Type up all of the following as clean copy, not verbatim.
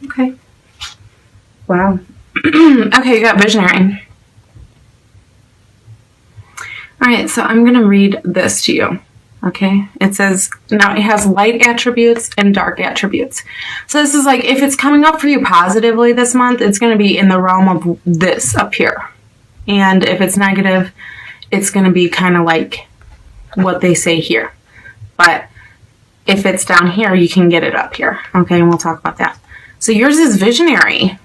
Okay. Wow. Okay, you got visionary. All right, so I'm going to read this to you. Okay, it says, now it has light attributes and dark attributes. So this is like, if it's coming up for you positively this month, it's going to be in the realm of this up here. And if it's negative, it's going to be kind of like what they say here. But if it's down here, you can get it up here. Okay, and we'll talk about that. So yours is visionary.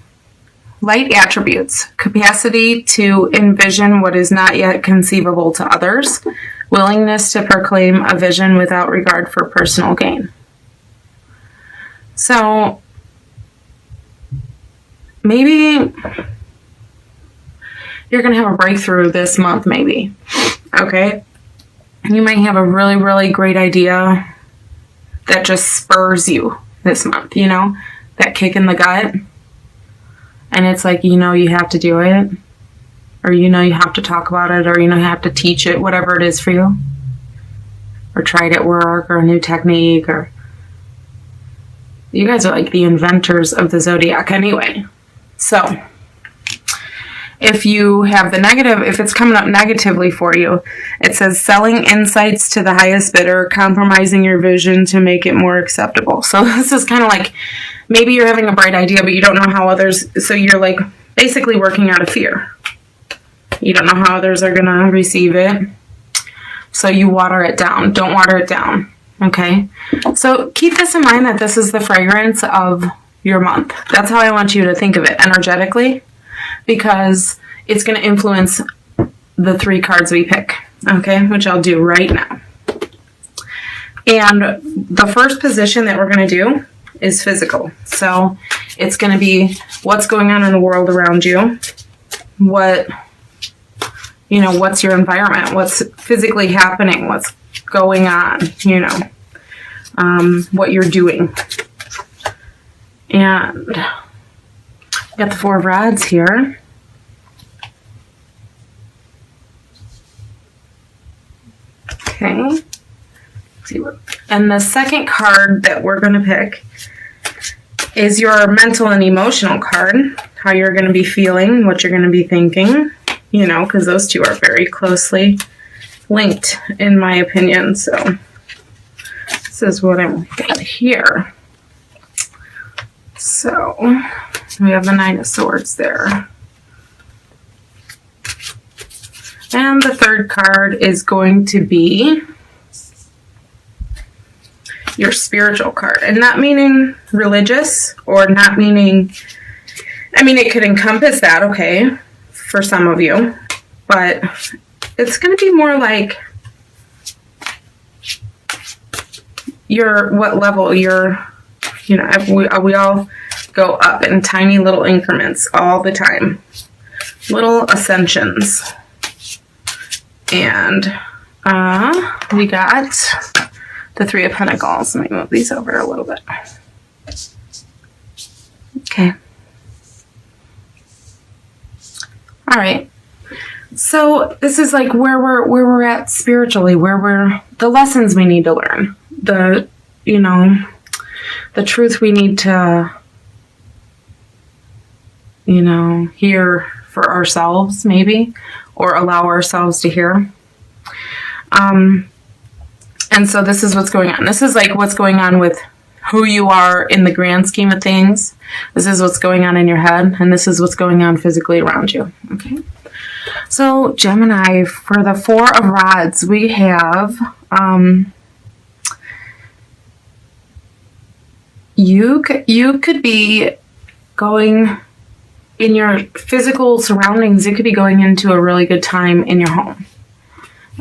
Light attributes, capacity to envision what is not yet conceivable to others, willingness to proclaim a vision without regard for personal gain. So maybe you're going to have a breakthrough this month, maybe. Okay? You might have a really, really great idea that just spurs you this month, you know? That kick in the gut. And it's like, you know, you have to do it. Or you know you have to talk about it. Or you know you have to teach it, whatever it is for you. Or try it at work, or a new technique. Or you guys are like the inventors of the zodiac anyway. So if you have the negative, if it's coming up negatively for you, it says selling insights to the highest bidder, compromising your vision to make it more acceptable. So this is kind of like, maybe you're having a bright idea, but you don't know how others, so you're like basically working out of fear. You don't know how others are going to receive it. So you water it down. Don't water it down. Okay? So keep this in mind that this is the fragrance of your month. That's how I want you to think of it energetically, because it's going to influence the 3 cards we pick. Okay? Which I'll do right now. And the first position that we're going to do is physical. So it's going to be what's going on in the world around you. What, you know, what's your environment? What's physically happening? What's going on? You know, what you're doing. And got the 4 of Rods here. Okay. Let's see what. And the second card that we're going to pick is your mental and emotional card. How you're going to be feeling, what you're going to be thinking, you know, because those two are very closely linked, in my opinion. So this is what I'm looking at here. So we have the 9 of Swords there. And the third card is going to be your spiritual card. And not meaning religious, or not meaning, I mean, it could encompass that, okay, for some of you. But it's going to be more like what level you're, you know, we all go up in tiny little increments all the time. Little ascensions. And we got the 3 of Pentacles. Let me move these over a little bit. Okay. All right. So this is like where we're at spiritually, the lessons we need to learn, the truth we need to, hear for ourselves, maybe, or allow ourselves to hear. And so this is what's going on. This is like what's going on with who you are in the grand scheme of things. This is what's going on in your head, and this is what's going on physically around you. Okay. So Gemini, for the 4 of Rods, we have you could be going in your physical surroundings. It could be going into a really good time in your home.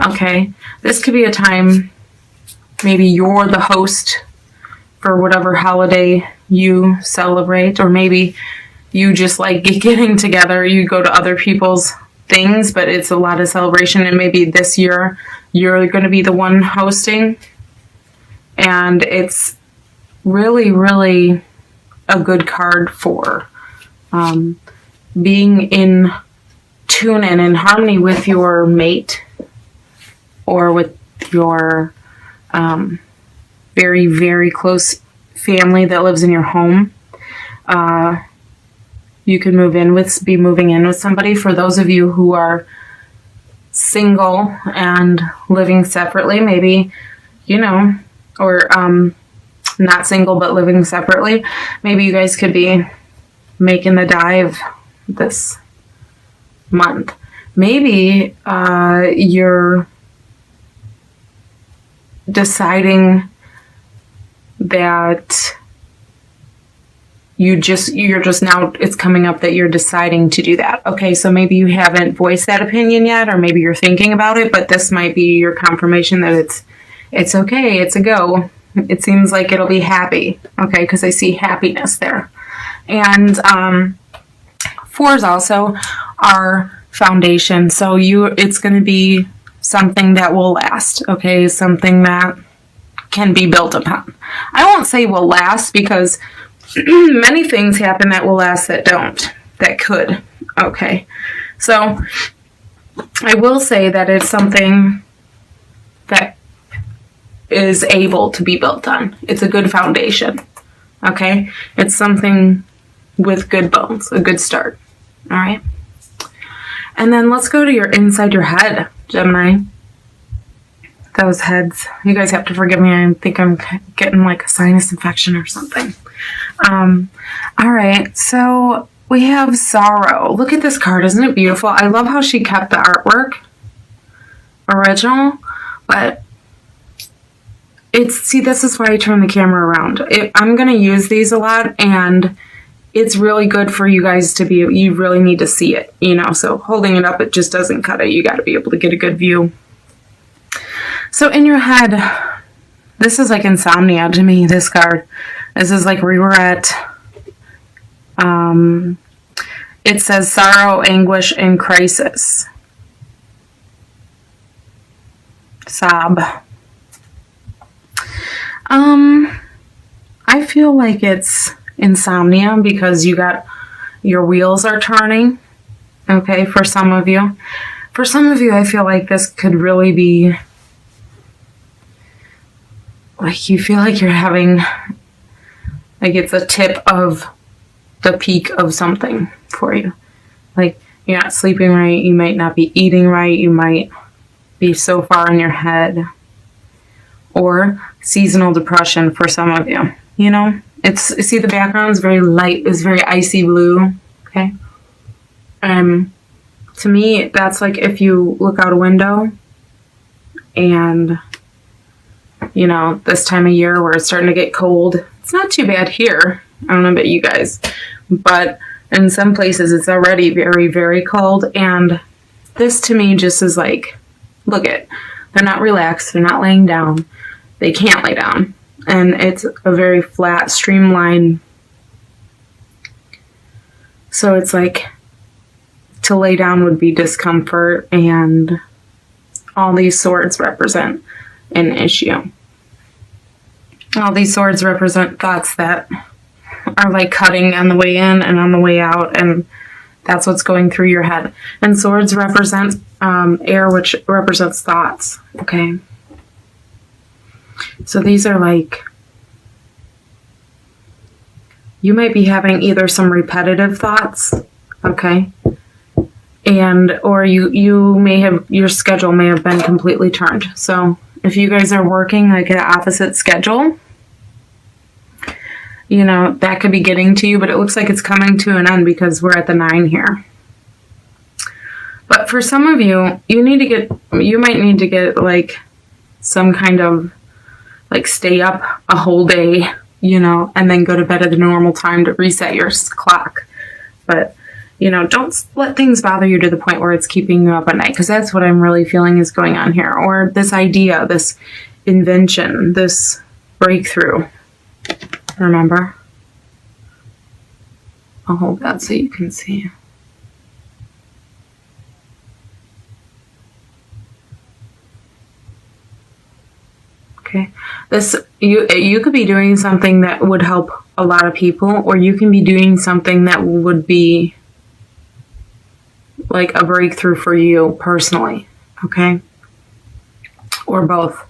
Okay. This could be a time, maybe you're the host for whatever holiday you celebrate, or maybe you just like getting together. You go to other people's things, but it's a lot of celebration, and maybe this year you're going to be the one hosting, and it's really, really a good card for being in tune and in harmony with your mate, or with your very, very close family that lives in your home. you could be moving in with somebody. For those of you who are single and living separately, maybe, you know, or not single but living separately, maybe you guys could be making the dive this month. Maybe you're deciding that you're just now, it's coming up that you're deciding to do that. Okay, so maybe you haven't voiced that opinion yet, or maybe you're thinking about it, but this might be your confirmation that it's okay, it's a go. It seems like it'll be happy, okay, because I see happiness there. And fours also are foundation, so it's going to be something that will last, okay, something that can be built upon. I won't say will last, because many things happen that will last that don't, that could, okay. So I will say that it's something that is able to be built on. It's a good foundation, okay. It's something with good bones, a good start, all right. And then let's go to inside your head, Gemini. Those heads, you guys have to forgive me. I think I'm getting like a sinus infection or something. All right, so we have sorrow. Look at this card, isn't it beautiful? I love how she kept the artwork original, but see, this is why I turn the camera around. I'm going to use these a lot, and it's really good for you guys to you really need to see it, you know, so holding it up, it just doesn't cut it. You got to be able to get a good view. So in your head, this is like insomnia to me, this card. This is like regret. It says sorrow, anguish, and crisis. Sob. I feel like it's insomnia because your wheels are turning. Okay, for some of you. For some of you, I feel like this could really be like you feel like you're having, like it's a tip of the peak of something for you. Like you're not sleeping right, you might not be eating right, you might be so far in your head. Or seasonal depression for some of you, you know? See the background is very light, it's very icy blue, okay? To me, that's like if you look out a window and, you know, this time of year where it's starting to get cold. It's not too bad here. I don't know about you guys, but in some places it's already very, very cold. And this to me just is like, look it, they're not relaxed. They're not laying down. They can't lay down. And it's a very flat, streamlined. So it's like to lay down would be discomfort, and all these swords represent an issue. All these swords represent thoughts that are like cutting on the way in and on the way out, and that's what's going through your head. And swords represent air, which represents thoughts, okay? So these are like, you might be having either some repetitive thoughts, okay? Or you may have, your schedule may have been completely turned. So if you guys are working like an opposite schedule, you know, that could be getting to you, but it looks like it's coming to an end because we're at the 9 here. But for some of you, you might need to get like some kind of like stay up a whole day, you know, and then go to bed at the normal time to reset your clock. But, you know, don't let things bother you to the point where it's keeping you up at night, because that's what I'm really feeling is going on here. Or this idea, this invention, this breakthrough. Remember? I'll hold that so you can see. Okay. You could be doing something that would help a lot of people, or you can be doing something that would be like a breakthrough for you personally, okay? Or both.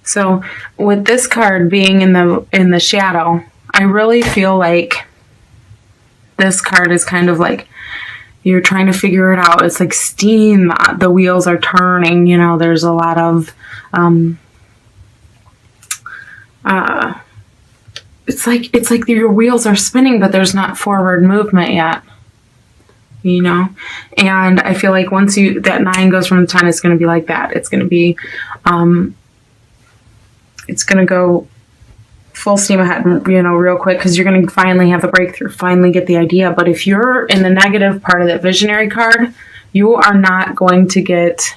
So with this card being in the shadow, I really feel like this card is kind of like you're trying to figure it out. It's like steam. The wheels are turning. You know, there's a lot of it's like your wheels are spinning, but there's not forward movement yet. You know, and I feel like once that 9 goes from the 10, it's going to be like that. It's going to be, it's going to go full steam ahead, you know, real quick, because you're going to finally have the breakthrough, finally get the idea. But if you're in the negative part of that visionary card, you are not going to get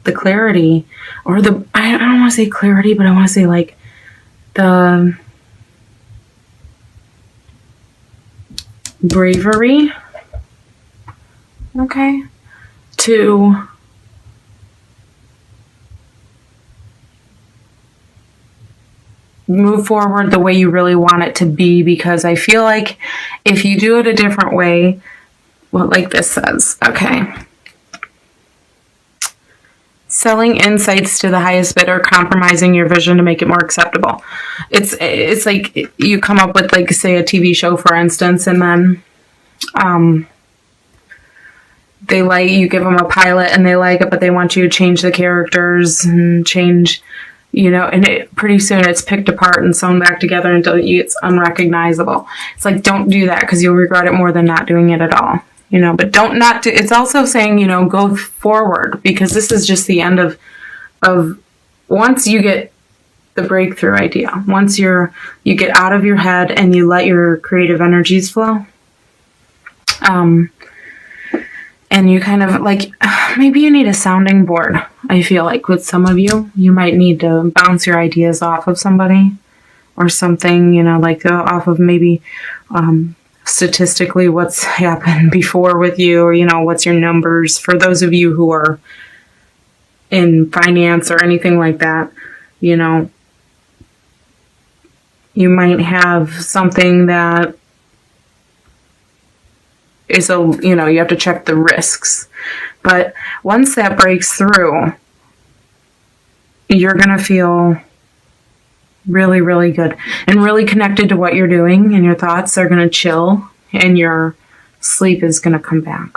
the clarity or I don't want to say clarity, but I want to say like the bravery, okay, to move forward the way you really want it to be, because I feel like if you do it a different way, well, like this says, okay, selling insights to the highest bidder, compromising your vision to make it more acceptable. It's like you come up with, like, say, a TV show, for instance, and then you give them a pilot and they like it, but they want you to change the characters and change, you know, and pretty soon it's picked apart and sewn back together until it's unrecognizable. It's like, don't do that, because you'll regret it more than not doing it at all. You know, but it's also saying, you know, go forward, because this is just the end of once you get the breakthrough idea, once you get out of your head and you let your creative energies flow, and you kind of like, maybe you need a sounding board. I feel like with some of you might need to bounce your ideas off of somebody or something, you know, like off of maybe, statistically what's happened before with you, or, you know, what's your numbers for those of you who are in finance or anything like that. You know, you might have something that is you know, you have to check the risks, but once that breaks through, you're gonna feel really, really good and really connected to what you're doing, and your thoughts are going to chill and your sleep is going to come back.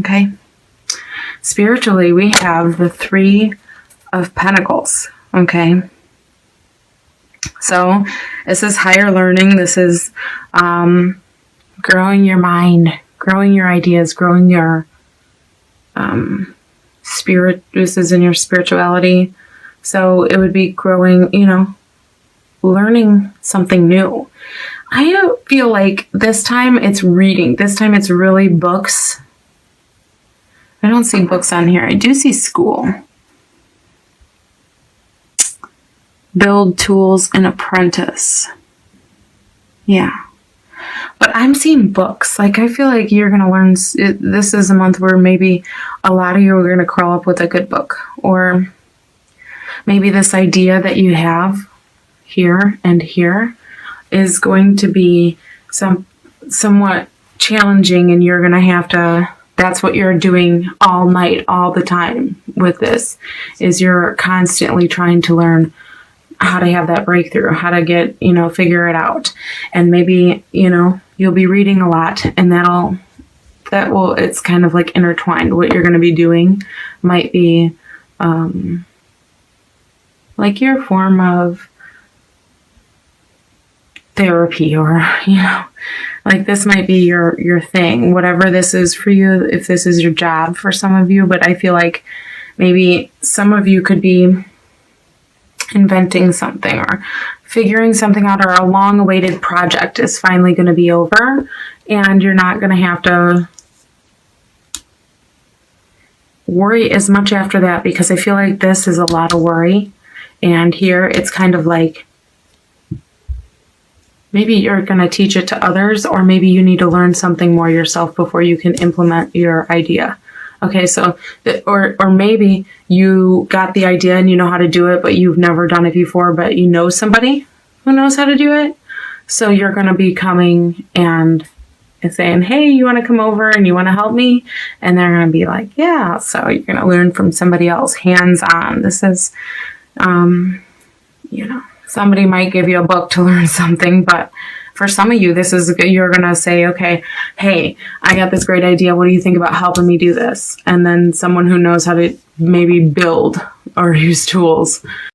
Okay. Spiritually, we have the 3 of Pentacles. Okay. So this is higher learning. This is growing your mind, growing your ideas, growing your spirit. This is in your spirituality. So it would be growing, you know, learning something new. I feel like this time it's reading. This time it's really books. I don't see books on here. I do see school. Build tools and apprentice. Yeah. But I'm seeing books. Like, I feel like you're going to learn. This is a month where maybe a lot of you are going to crawl up with a good book. Or maybe this idea that you have here and here is going to be somewhat challenging, and you're going to have to, that's what you're doing all night, all the time with this, is you're constantly trying to learn how to have that breakthrough, how to get, you know, figure it out. And maybe, you know, you'll be reading a lot, and it's kind of like intertwined. What you're going to be doing might be like your form of therapy, or, you know, like this might be your thing, whatever this is for you, if this is your job for some of you. But I feel like maybe some of you could be inventing something or figuring something out, or a long-awaited project is finally going to be over, and you're not going to have to worry as much after that, because I feel like this is a lot of worry, and here it's kind of like maybe you're going to teach it to others, or maybe you need to learn something more yourself before you can implement your idea. Okay, so, or maybe you got the idea and you know how to do it, but you've never done it before, but you know somebody who knows how to do it. So you're going to be coming and saying, hey, you want to come over and you want to help me? And they're going to be like, yeah. So you're going to learn from somebody else, hands-on. This is You know, somebody might give you a book to learn something, but for some of you, you're going to say, okay, hey, I got this great idea. What do you think about helping me do this? And then someone who knows how to maybe build or use tools